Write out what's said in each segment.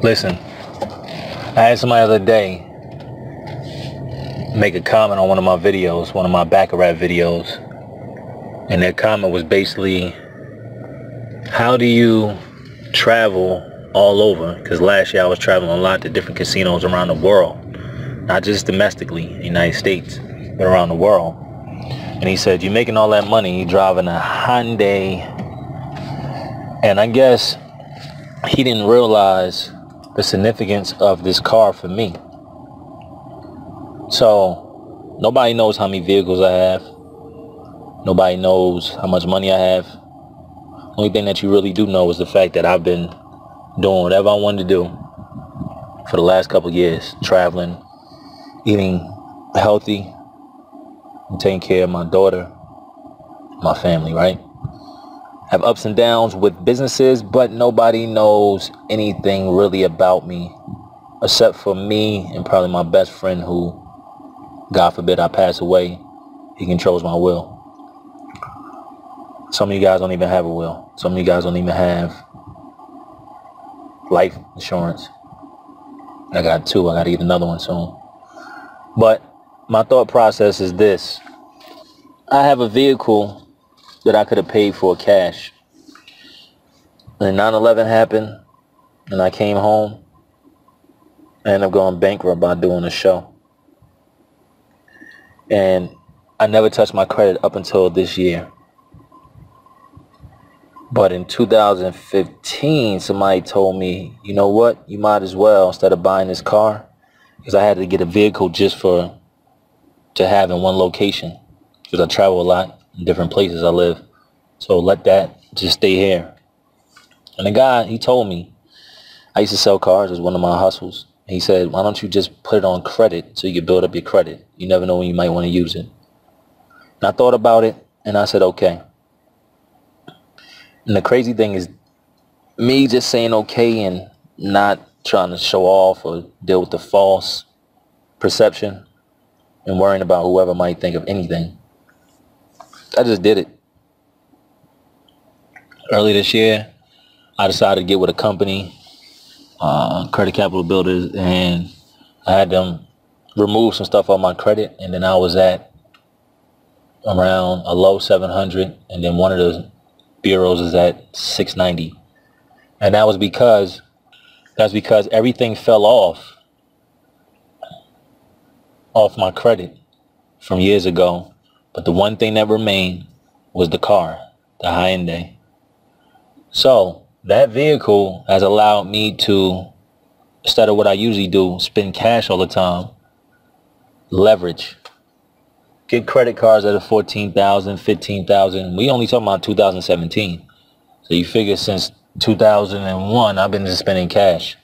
Listen, I had somebody the other day make a comment on one of my videos, one of my Baccarat videos, and their comment was basically, how do you travel all over? Because last year I was traveling a lot to different casinos around the world, not just domestically in the United States, but around the world. And he said, you're making all that money, you're driving a Hyundai, and I guess he didn't realize the significance of this car for me. So nobody knows how many vehicles I have. Nobody knows how much money I have. Only thing that you really do know is the fact that I've been doing whatever I wanted to do for the last couple of years. Traveling, eating healthy, and taking care of my daughter, my family, right? Have ups and downs with businesses, but nobody knows anything really about me except for me and probably my best friend who, God forbid I pass away, he controls my will. Some of you guys don't even have a will. Some of you guys don't even have life insurance. I got two. I got to get another one soon. But my thought process is this. I have a vehicle that I could have paid for cash. And 9/11 happened, and I came home. I ended up going bankrupt by doing a show. And I never touched my credit up until this year. But in 2015, somebody told me, you know what, you might as well, instead of buying this car, because I had to get a vehicle just to have in one location, because I travel a lot in different places I live. So let that just stay here. And the guy, he told me, I used to sell cars as one of my hustles. He said, why don't you just put it on credit so you can build up your credit? You never know when you might want to use it. And I thought about it, and I said, okay. And the crazy thing is, me just saying okay and not trying to show off or deal with the false perception and worrying about whoever might think of anything. I just did it. Early this year, I decided to get with a company, Credit Capital Builders, and I had them remove some stuff on my credit, and then I was at around a low 700, and then one of the bureaus is at 690. And that's because everything fell off my credit from years ago. But the one thing that remained was the car, the Hyundai. So that vehicle has allowed me to, instead of what I usually do, spend cash all the time, leverage. Get credit cards that are $14,000, $15,000. We only talking about 2017. So you figure since 2001, I've been just spending cash.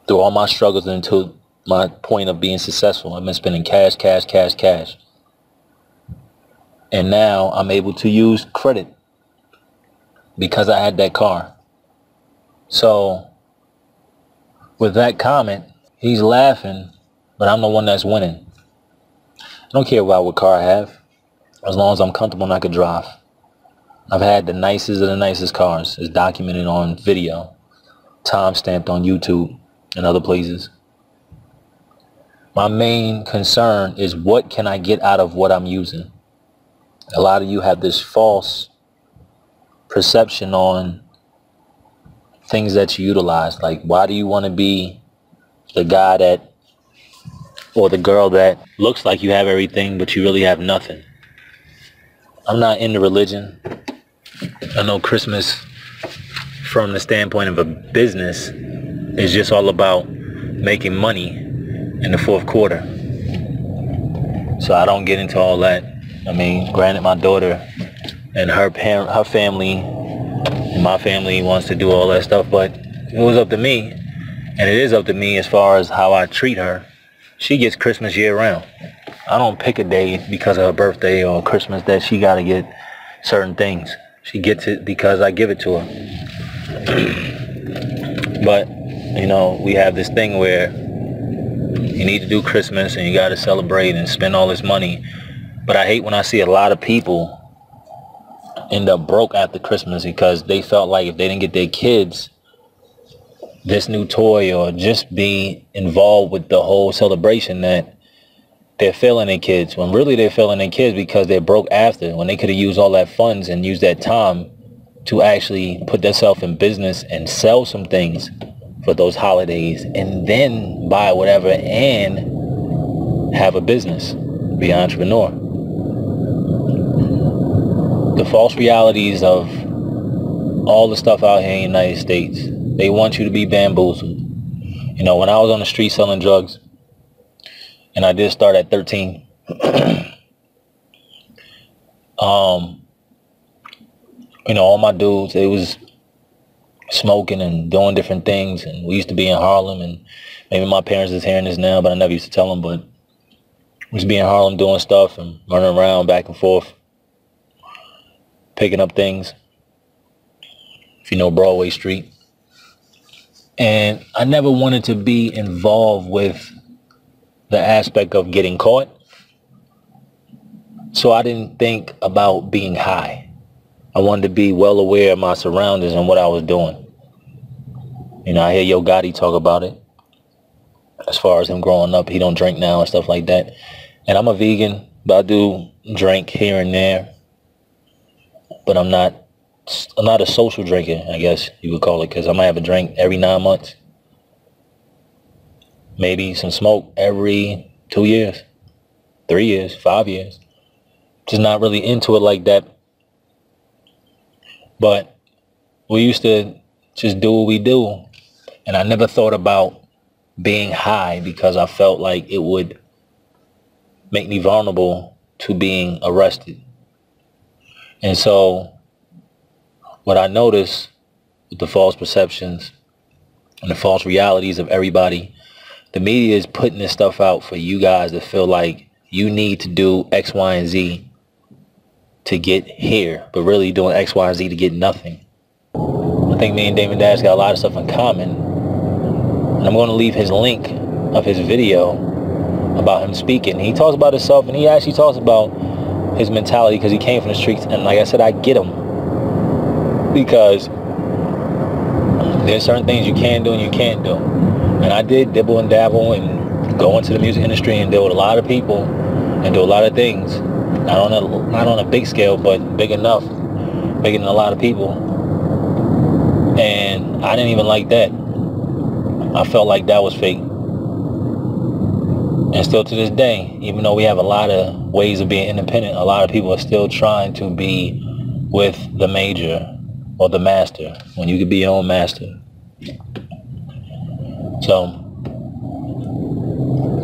Through all my struggles until my point of being successful, I've been spending cash. And now I'm able to use credit because I had that car. So with that comment, he's laughing, but I'm the one that's winning. I don't care about what car I have, as long as I'm comfortable and I can drive. I've had the nicest of the nicest cars. It's documented on video, time-stamped on YouTube and other places. My main concern is, what can I get out of what I'm using? A lot of you have this false perception on things that you utilize. Like, why do you want to be the guy that, or the girl that looks like you have everything, but you really have nothing? I'm not into religion. I know Christmas, from the standpoint of a business, is just all about making money in the fourth quarter. So I don't get into all that. I mean, granted, my daughter and her family and my family wants to do all that stuff, but it was up to me, and it is up to me as far as how I treat her. She gets Christmas year round. I don't pick a day because of her birthday or Christmas that she got to get certain things. She gets it because I give it to her. But, you know, we have this thing where you need to do Christmas and you got to celebrate and spend all this money. But I hate when I see a lot of people end up broke after Christmas because they felt like if they didn't get their kids this new toy or just be involved with the whole celebration that they're failing their kids, when really they're failing their kids because they're broke after, when they could have used all that funds and used that time to actually put themselves in business and sell some things for those holidays and then buy whatever and have a business, be an entrepreneur. The false realities of all the stuff out here in the United States, they want you to be bamboozled. You know, when I was on the street selling drugs, and I did start at 13, you know, all my dudes, they was smoking and doing different things, and we used to be in Harlem, and maybe my parents is hearing this now, but I never used to tell them, but we used to be in Harlem doing stuff and running around back and forth, picking up things, if you know Broadway Street. And I never wanted to be involved with the aspect of getting caught, so I didn't think about being high. I wanted to be well aware of my surroundings and what I was doing. You know, I hear Yo Gotti talk about it. As far as him growing up, he don't drink now and stuff like that. And I'm a vegan, but I do drink here and there. But I'm not a social drinker, I guess you would call it, because I might have a drink every 9 months. Maybe some smoke every 2 years, 3 years, 5 years. Just not really into it like that. But we used to just do what we do. And I never thought about being high because I felt like it would make me vulnerable to being arrested. And so what I noticed with the false perceptions and the false realities of everybody, the media is putting this stuff out for you guys to feel like you need to do X, Y, and Z to get here, but really doing X, Y, and Z to get nothing. I think me and Damon Dash got a lot of stuff in common. And I'm going to leave his link of his video about him speaking. He talks about himself, and he actually talks about his mentality because he came from the streets. And like I said, I get him. Because there's certain things you can do and you can't do. And I did dibble and dabble and go into the music industry and deal with a lot of people and do a lot of things. Not on a big scale, but big enough, bigger than a lot of people. And I didn't even like that. I felt like that was fake. And still to this day, even though we have a lot of ways of being independent, a lot of people are still trying to be with the major or the master when you could be your own master. So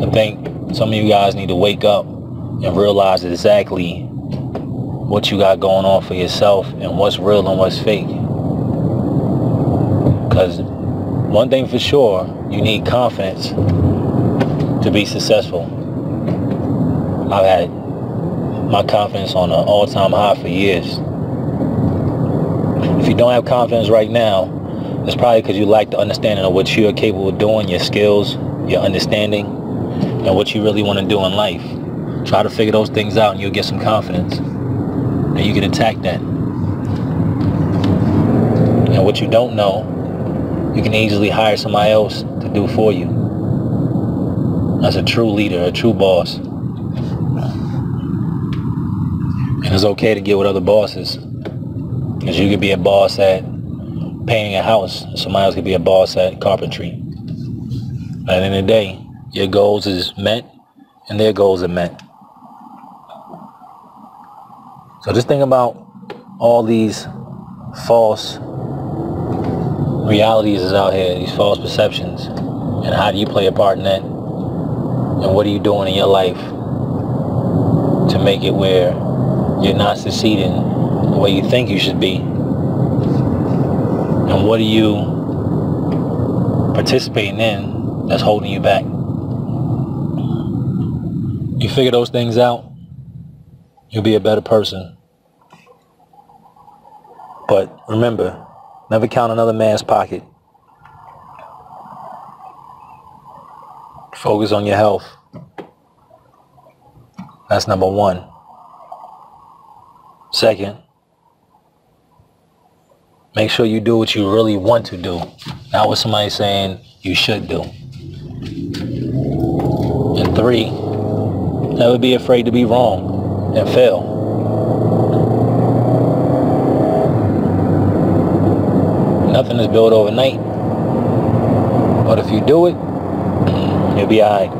I think some of you guys need to wake up and realize exactly what you got going on for yourself and what's real and what's fake. Because one thing for sure, you need confidence to be successful. I've had my confidence on an all-time high for years. If you don't have confidence right now, it's probably because you lack the understanding of what you're capable of doing, your skills, your understanding, and what you really want to do in life. Try to figure those things out and you'll get some confidence. And you can attack that. And what you don't know, you can easily hire somebody else to do for you. That's a true leader, a true boss. And it's okay to get with other bosses. Because you could be a boss at painting a house. Somebody else could be a boss at carpentry. At the end of the day, your goals is met and their goals are met. So just think about all these false realities is out here, these false perceptions, and how do you play a part in that? And what are you doing in your life to make it where you're not succeeding the way you think you should be? And what are you participating in that's holding you back? You figure those things out, you'll be a better person. But remember, never count another man's pocket. Focus on your health. That's number one. Second, Make sure you do what you really want to do, not what somebody's saying you should do. And 3, never be afraid to be wrong and fail. Nothing is built overnight, but if you do it, you'll be alright.